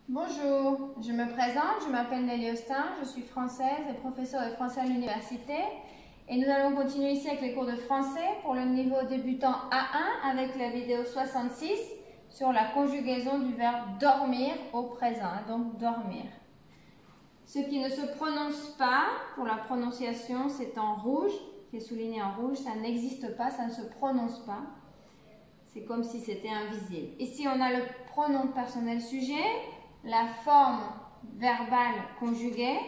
Bonjour, je me présente, je m'appelle Nelly Austin, je suis française et professeure de français à l'université et nous allons continuer ici avec les cours de français pour le niveau débutant A1 avec la vidéo 66 sur la conjugaison du verbe dormir au présent, donc dormir. Ce qui ne se prononce pas, pour la prononciation c'est en rouge, qui est souligné en rouge, ça n'existe pas, ça ne se prononce pas. C'est comme si c'était invisible. Ici on a le pronom personnel sujet, la forme verbale conjuguée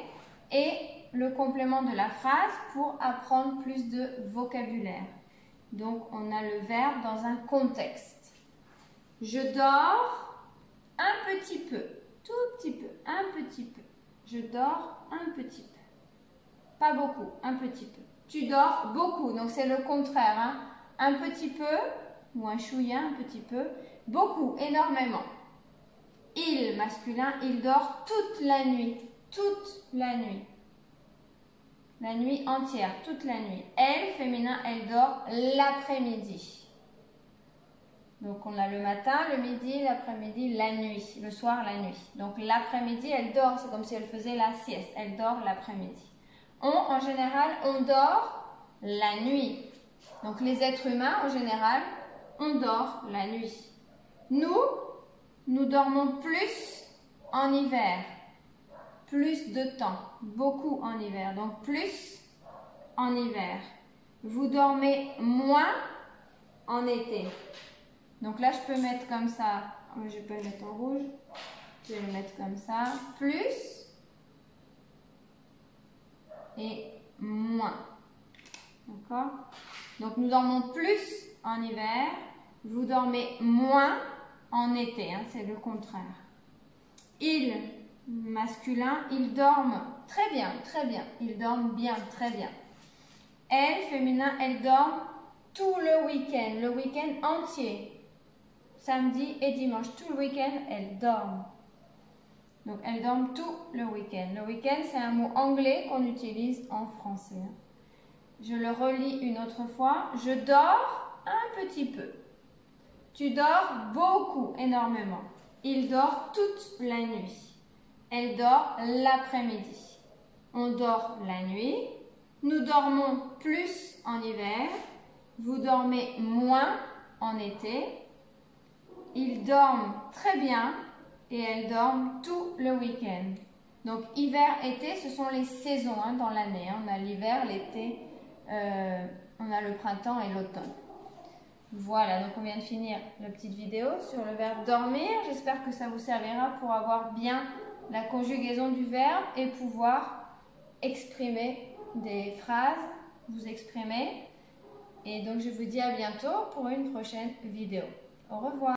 et le complément de la phrase pour apprendre plus de vocabulaire. Donc, on a le verbe dans un contexte. Je dors un petit peu, tout petit peu, un petit peu. Je dors un petit peu. Pas beaucoup, un petit peu. Tu dors beaucoup, donc c'est le contraire. Hein? Un petit peu, ou un chouïa, un petit peu. Beaucoup, énormément. Il, masculin, il dort toute la nuit. Toute la nuit. La nuit entière, toute la nuit. Elle, féminin, elle dort l'après-midi. Donc on a le matin, le midi, l'après-midi, la nuit. Le soir, la nuit. Donc l'après-midi, elle dort. C'est comme si elle faisait la sieste. Elle dort l'après-midi. En général, on dort la nuit. Donc les êtres humains, en général, on dort la nuit. Nous dormons plus en hiver, plus de temps, beaucoup en hiver, donc plus en hiver. Vous dormez moins en été. Donc là, je peux mettre comme ça, je peux le mettre en rouge, je vais le mettre comme ça, plus et moins. D'accord? Donc nous dormons plus en hiver, vous dormez moins en été, hein, c'est le contraire. Ils, masculin, ils dorment très bien, ils dorment bien, très bien. Elles, féminin, elles dorment tout le week-end entier, samedi et dimanche, tout le week-end, elles dorment. Donc elles dorment tout le week-end. Le week-end, c'est un mot anglais qu'on utilise en français. Je le relis une autre fois. Je dors un petit peu. Tu dors beaucoup, énormément. Il dort toute la nuit. Elle dort l'après-midi. On dort la nuit. Nous dormons plus en hiver. Vous dormez moins en été. Ils dorment très bien et elles dorment tout le week-end. Donc hiver, été, ce sont les saisons hein, dans l'année. On a l'hiver, l'été, on a le printemps et l'automne. Voilà, donc on vient de finir la petite vidéo sur le verbe dormir. J'espère que ça vous servira pour avoir bien la conjugaison du verbe et pouvoir exprimer des phrases, vous exprimer. Et donc je vous dis à bientôt pour une prochaine vidéo. Au revoir.